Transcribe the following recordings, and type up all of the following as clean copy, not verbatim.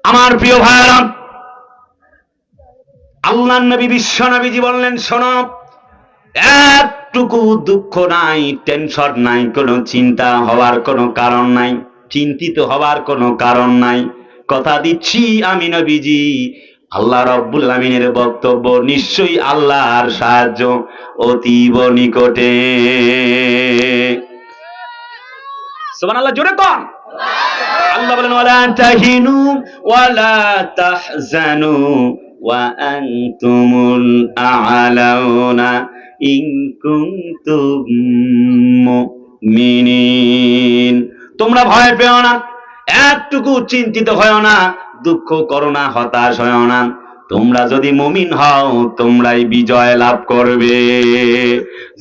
আমার প্রিয় ভাইরা, আল্লাহর নবী বিশ্ব নবীজি বললেন, শোনো, একটুকু দুঃখ নাই, টেনশন নাই, কোনো চিন্তা হওয়ার কোনো কারণ নাই, চিন্তিত হওয়ার কোনো কারণ নাই। কথা দিচ্ছি আমি নবীজি, আল্লাহ রাব্বুল আমিনের বক্তব্য, নিশ্চয়ই আল্লাহর সাহায্য অতীব নিকটে। সুবহানাল্লাহ, জোরে কোন। আল্লাহ বলেন, ওয়ালা তাহিনু ওয়ালা তাহজানু ওয়া আনতুমুল আ'লাউনা ইন কুনতুম মুমিনিন। তোমরা ভয় পেও না, একটুকু চিন্তিত হয়ো না, দুঃখ করো না, হতাশ হয়ো না। তোমরা যদি মুমিন হও, তোমরাই বিজয় লাভ করবে।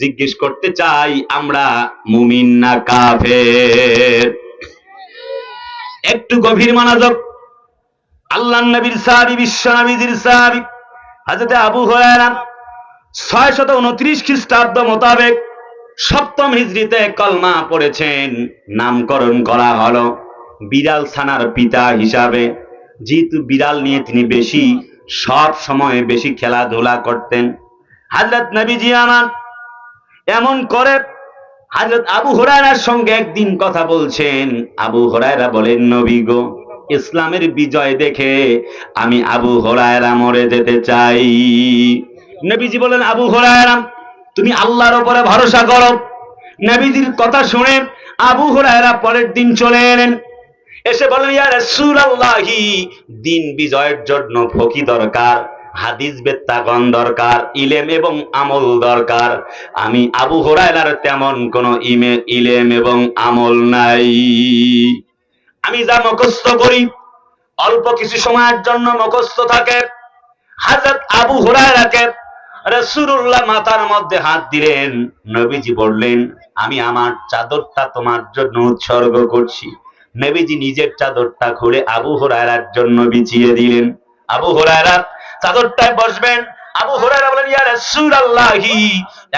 জিজ্ঞেস করতে চাই, আমরা মুমিন না কাফের? একটু গভীর মনোযোগ। আল্লাহর নবীর সাহাবী, বিশ্ব নবীর সাহাবী হযরত আবু হুরায়রা 629 খ্রিস্টাব্দ মোতাবেক 7ম হিজরিতে কলমা পড়েছেন। নামকরণ করা হলো বিড়াল ছানার পিতা হিসাবে, যেহেতু বিড়াল নিয়ে তিনি সব সময় বেশি খেলাধুলা করতেন। হযরত নবীজি আমার এমন করে হযরত আবু হুরায়রার সঙ্গে একদিন কথা বলছেন। আবু হুরায়রা বলেন, নবী গো, ইসলামের বিজয় দেখে আমি আবু হুরায়রা মরে যেতে চাই। নবীজি বলেন, আবু হুরায়রা, তুমি আল্লাহর উপরে ভরসা করো। নবীজির কথা শুনে আবু হুরায়রা পরের দিন চলে এলেন। এসে বলেন, ইয়া রাসূলুল্লাহি, দিন বিজয়ের জন্য ফকি দরকার, হাদিস বেত্তাগণ দরকার, ইলেম এবং আমল দরকার। আমি আবু হুরায়রার তেমন কোন ইলেম এবং আমল নাই। আমি যা মুখস্থ করি অল্প কিছু সময়ের জন্য মুখস্থ থাকে। হযরত আবু হুরায়রাকে রাসূলুল্লাহ মাথার মধ্যে হাত দিলেন। নবীজি বললেন, আমি আমার চাদরটা তোমার জন্য উৎসর্গ করছি। নবীজি নিজের চাদরটা খুলে আবু হুরায়রার জন্য বিছিয়ে দিলেন। আবু হুরায়রা চাদরটায় বসবেন। আবু হুরায়রা বলেন, ইয়া রাসূলুল্লাহি,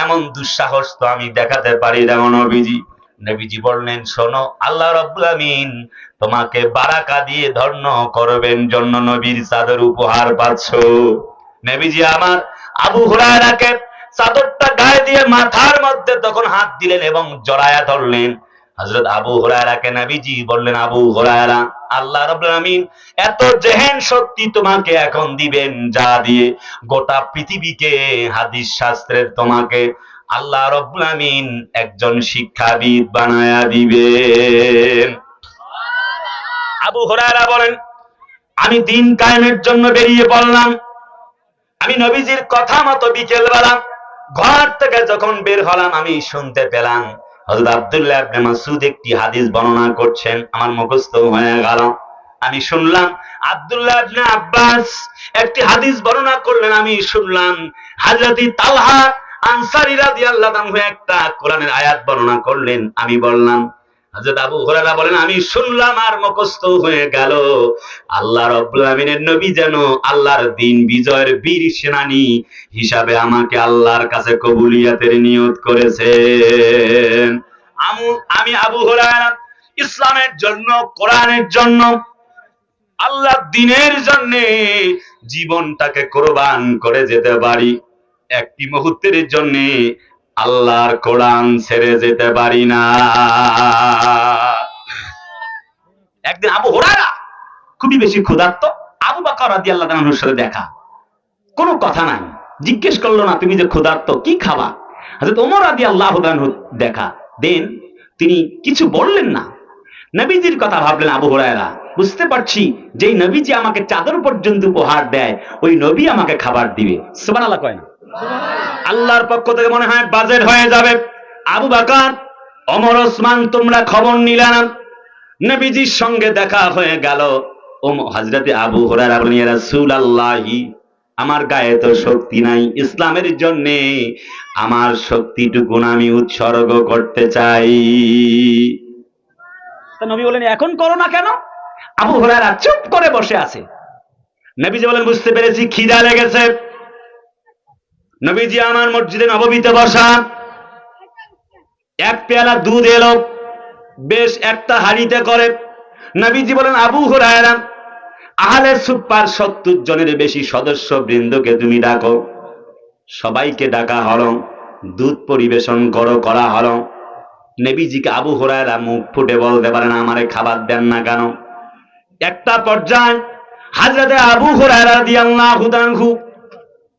এমন দুঃসাহস তো আমি দেখাতে পারি না নবীজি। নবীজি বললেন, শোনো, আল্লাহ রাব্বুল আমিন তোমাকে বারাকা দিয়ে ধন্য করবেন জন্য নবীর চাদর উপহার পাচ্ছো। নবীজি আমার আবু হুরায়রাকে চাদরটা গায়ে দিয়ে মাথার মধ্যে তখন হাত দিলেন এবং জড়ায়া ধরলেন। হযরত আবু হুরায়রাকে নবীজি বললেন, আবু হুরায়রা, আল্লাহ রাব্বুল আমিন এত জেহেন শক্তি তোমাকে এখন দিবেন, যা দিয়ে গোটা পৃথিবীকে হাদিস শাস্ত্রের তোমাকে আল্লাহ রাব্বুল আমিন একজন শিক্ষাবিদ বানায়া দিবেন। আবু হুরায়রা বলেন, আমি দিন কায়েমের জন্য বেরিয়ে পড়লাম। আমি নবীজির কথা মতো বিকেলবেলা ঘর থেকে যখন বের হলাম, আমি শুনতে পেলাম হযরত আব্দুল্লাহ ইবনে মাসউদ একটি হাদিস বর্ণনা করছেন। আমার মুখস্থ হয়ে গেল। আমি শুনলাম আব্দুল্লাহ ইবনে আব্বাস একটি হাদিস বর্ণনা করলেন। আমি শুনলাম হযরত তালহা আনসারী রাদিয়াল্লাহু আনহু একটা কোরআনের আয়াত বর্ণনা করলেন। আমি বললাম। হযরত আবু হুরায়রা বলেন, আমি শুনলাম আর মুখস্থ হয়ে গেল। আল্লাহ রাব্বুল আমিনের নবী যেন আল্লাহর দিন বিজয়ের বীর সেনানী হিসাবে আমাকে আল্লাহর কাছে কবুলিয়াতের নিয়ত করেছেন। আমি আবু হুরায়রা ইসলামের জন্য, কোরআনের জন্য, আল্লাহর দ্বীনের জন্য জীবনটাকে কোরবান করে যেতে পারি, একটি মুহূর্তের জন্য আল্লাহর কোরআন ছেড়ে যেতে পারি না। একদিন আবু হুরায়রা খুবই বেশি ক্ষুধার্ত। আবু বকর রাদিয়াল্লাহু আনহুর সাথে দেখা, কোনো কথা নাই, জিজ্ঞেস করলো না তুমি যে ক্ষুধার্ত কি খাবা। হযরত ওমর রাদিয়াল্লাহু আনহু দেখা দেন, তিনি কিছু বললেন না। নবীজির কথা ভাবলেন আবু হুরায়রা, বুঝতে পারছি যেই নবীজি আমাকে চাদর পর্যন্ত উপহার দেয়, ওই নবী আমাকে খাবার দিবে। সুবহানাল্লাহ কয় না? আল্লাহর পক্ষ থেকে মনে হয় বাজেট হয়ে যাবে। আবু বকর, ওমর, ওসমান, তোমরা খবর নিলে না। নবীজির সঙ্গে দেখা হয়ে গেল। হযরত আবু হুরায়রা বলেন, ইয়া রাসূলুল্লাহি, আমার গায়ে তো শক্তি নাই, ইসলামের জন্য আমার শক্তিটুকু আমি উৎসর্গ করতে চাই। তো নবী বলেন, এখন করো না কেন? আবু হুরায়রা চুপ করে বসে আছে। নবীজি বলেন, বুঝতে পেরেছি, খিদা লেগেছে। নবীজি আমার মসজিদে নববীতে বসা, এক পেয়ালা দুধ এলো বেশ একটা হাড়িতে করে। নবীজি বলেন, আবু হুরায়রা, আহলে সুপার 70 জনের বেশি সদস্য বৃন্দকে তুমি ডাকো, সবাইকে ডাকা হলো, দুধ পরিবেশন করা হলো। নবীজিকে আবু হুরায়রা মুখ ফুটে বলতে পারেন আমারে খাবার দেন না কেন? একটা পর্যায়ে হযরতে আবু হুরায়রা রাদিয়াল্লাহু তাআলা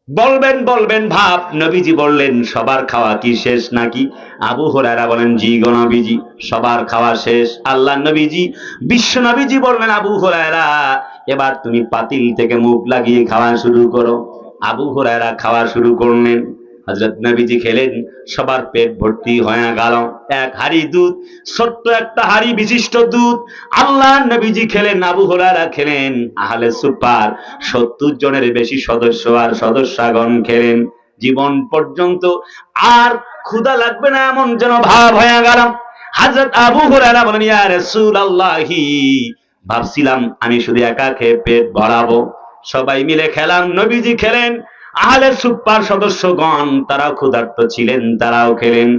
বলবেন ভাব, নবীজি বললেন সবার খাওয়া কি শেষ নাকি? আবু হুরায়রা বলেন জি গো নবীজি, সবার খাওয়া শেষ। আল্লাহর নবীজি, বিশ্ব নবীজি বললেন আবু হুরায়রা এবার তুমি পাতিল থেকে মুখ লাগিয়ে খাওয়া শুরু করো। আবু হুরায়রা খাওয়া শুরু করলেন, হযরত নবীজি খেলেন, সবার পেট ভর্তি হয়ে গেল। এক হাড়ি দুধ, ছোট্ট একটা হাড়ি বিশিষ্ট দুধ আল্লাহর নবীজি খেলেন, আবু হুরায়রা খেলেন, আহলে সুপার 70 জনের বেশি সদস্য আর সদস্যগণ খেলেন। জীবন পর্যন্ত আর ক্ষুধা লাগবে না এমন যেন ভাব হয়ে গেল। হযরত আবু হুরায়রা বলেন ইয়া রাসূলুল্লাহি, ভাবছিলাম আমি শুধু একা খেয়ে পেট ভরাবো, সবাই মিলে খেলাম, নবীজি খেলেন, আহলে সুপার সদস্যগণ তারাও ক্ষুধার্ত ছিলেন, তারাও খেলেন,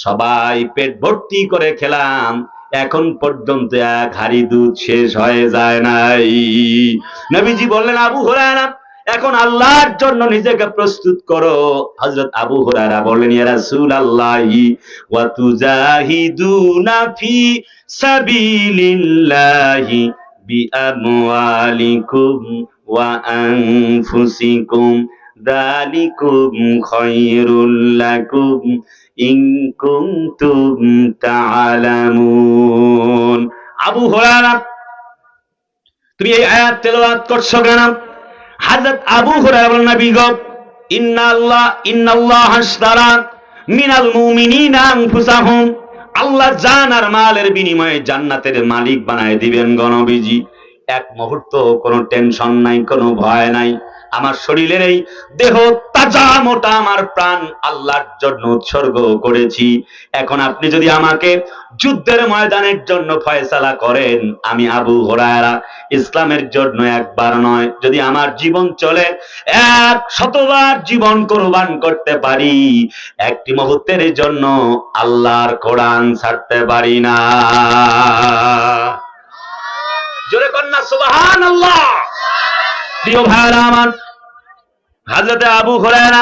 সবাই পেট ভর্তি করে খেলাম, এখন পর্যন্ত এক হাড়ি দুধ শেষ হয়ে যায় নাই। নবীজি বললেন আবু হুরায়রা এখন আল্লাহর জন্য নিজেকে প্রস্তুত করো। হযরত আবু হুরায়রা বললেন ইয়া রাসূলুল্লাহি ওয়া তুজাহিদুনা ফি সাবিলিল্লাহি বিআমওয়ালিকুম ওয়া আনফুসিকুম যালিকুম খায়রুল লাকুম ইন কুনতুম তা'লামুন। আবু হুরায়রা তুমি এই আয়াত তেলাওয়াত করছো কেন? হযরত আবু হুরায়রা বলেন নবী গো, ইন্নাল্লাহ আশতারা মিনাল মুমিনিনা আনফুসাহুম, আল্লাহ জান আর মালের বিনিময়ে জান্নাতের মালিক বানায় দিবেন গো নবীজি। এক মুহূর্ত কোনো টেনশন নাই, কোনো ভয় নাই। আমার শরীরের এই দেহ তাজা মোটা, আমার প্রাণ আল্লাহর জন্য উৎসর্গ করেছি। এখন আপনি যদি আমাকে যুদ্ধের ময়দানের জন্য ফয়সালা করেন, আমি আবু হুরায়রা ইসলামের জন্য একবার নয়, যদি আমার জীবন চলে 100 বার জীবন কোরবান করতে পারি, একটি মুহূর্তের জন্য আল্লাহর কোরআন ছাড়তে পারি না। জোরে কন্যা সুবহানাল্লাহ। প্রিয় ভাইরা আমার, হযরতে আবু হুরায়রা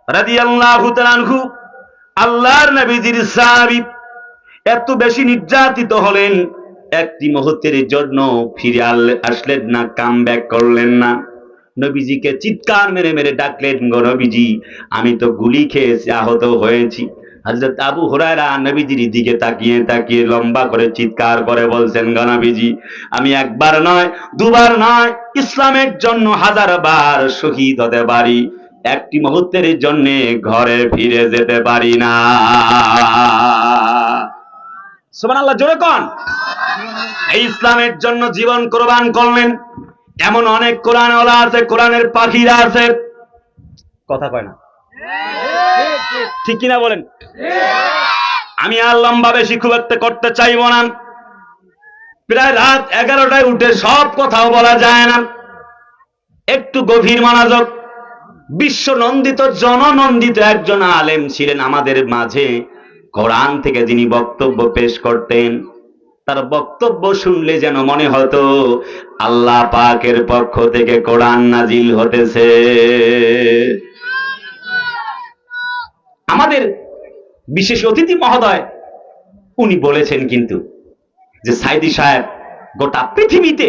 রাদিয়াল্লাহু তাআলা আনহু আল্লাহর নবীজির সাহাবী এত বেশি নির্যাতিত হলেন, একটি মুহূর্তের জন্য ফিরে আসলেন না, কামব্যাক করলেন না। নবীজিকে চিৎকার মেরে মেরে ডাকলেন গো নবীজি, আমি তো গুলি খেয়েছি, আহত হয়েছি। হযরত আবু হুরায়রা নবীজির দিকে তাকিয়ে তাকিয়ে লম্বা করে চিৎকার করে বলছেন গো নবীজি, আমি একবার নয়, দুবার নয়, ইসলামের জন্য 1000 বার শহীদ হতে পারি, একটি মুহূর্তের জন্য ঘরে ফিরে যেতে পারি না। সুবহানাল্লাহ, জোরে কোন। এই ইসলামের জন্য জীবন কোরবান করলেন। এমন অনেক কোরআনওয়ালা আছে, কোরআনের পাখিরা আছে, কথা কয় না, ঠিক কিনা বলেন? আমি আর লম্বা বেশি খুব একটা করতে চাইব না। প্রায় রাত 11টায় উঠে সব কথাও বলা যায় না, একটু গভীর মনোযোগ। বিশ্ব নন্দিত, জননন্দিত একজন আলেম ছিলেন আমাদের মাঝে, কোরআন থেকে যিনি বক্তব্য পেশ করতেন, তার বক্তব্য শুনলে যেন মনে হতো আল্লাহ পাকের পক্ষ থেকে কোরআন নাজিল হতেছে। আমাদের বিশেষ অতিথি মহোদয় উনি বলেছেন কিন্তু যে সাইদি সাহেব গোটা পৃথিবীতে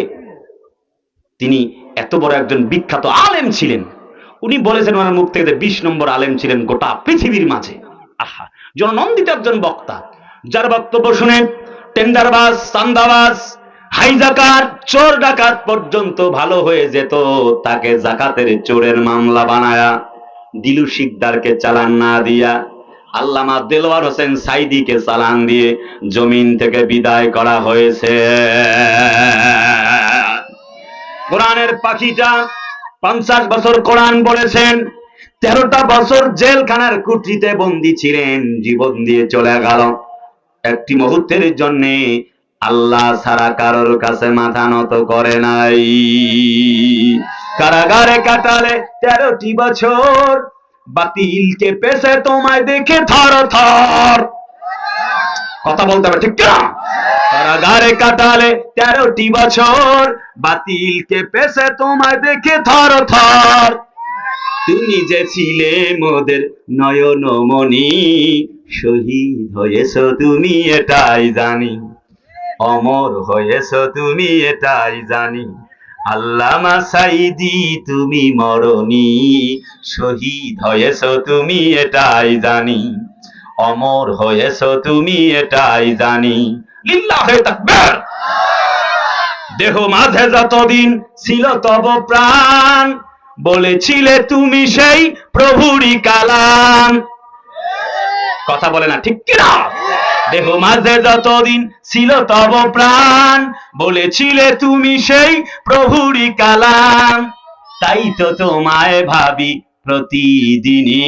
তিনি এত বড় একজন বিখ্যাত আলেম ছিলেন। উনি বলেছেন ওনার মুখ থেকে 20 নম্বর আলেম ছিলেন গোটা পৃথিবীর মাঝে। আহা, জননন্দিত একজন বক্তা, যার বক্তব্য শুনে টেন্ডারবাজ, চান্দাবাজ, হাইজাকার, চোর ডাকাত পর্যন্ত ভালো হয়ে যেত। তাকে জাকাতের চোরের মামলা বানায়া, দিলু শিকদারকে চালান না দিয়া, আল্লামা দেলোয়ার হোসেন সাইদিকে চালান দিয়ে জমিন থেকে বিদায় করা হয়েছে। কোরআনের পাখিটা 50 বছর কোরআন বলেছেন, 13টা বছর জেলখানার কুঠিতে বন্দী ছিলেন, জীবন দিয়ে চলে গেল। একটি মুহূর্তের জন্য আল্লাহ ছাড়া কারোর কাছে মাথা নত করে নাই। কারাগারে কাটালে 13টি বছর, বাতিলকে পেছে তোমায় দেখে থর থর। কথা বলতে হবে, ঠিক না? কারাগারে কাটালে 13টি বছর, বাতিল কেঁপেছে তোমায় দেখে থর থর। তুমি যে ছিলে মোদের নয়নমণি, শহীদ হয়েছ তুমি এটাই জানি, অমর হয়েছ তুমি এটাই জানি। আল্লামা সাঈদী তুমি মরণি, শহীদ হয়েছ তুমি এটাই জানি, অমর হয়েছ তুমি এটাই জানি। লিল্লাহে তাকবীর। দেহ মাঝে যতদিন ছিল তব প্রাণ, বলেছিলে তুমি সেই প্রভুরই কালাম। কথা বলে না, ঠিক কিনা? দেহ মাঝে যতদিন ছিল তব প্রাণ, বলেছিলে তুমি সেই প্রভুরই কালাম। তাই তো তোমায় ভাবি প্রতিদিনই,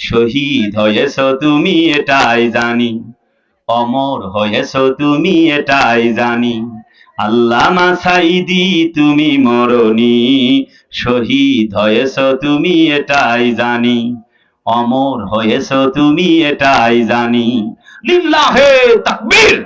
শহীদ হয়েছ তুমি এটাই জানি, অমর হয়েছ তুমি এটাই জানি। আল্লামা সাঈদী তুমি মরণি, শহীদ হয়েছ তুমি এটাই জানি, অমর হয়েছ তুমি এটাই জানি। লিল্লাহে তাকবীর।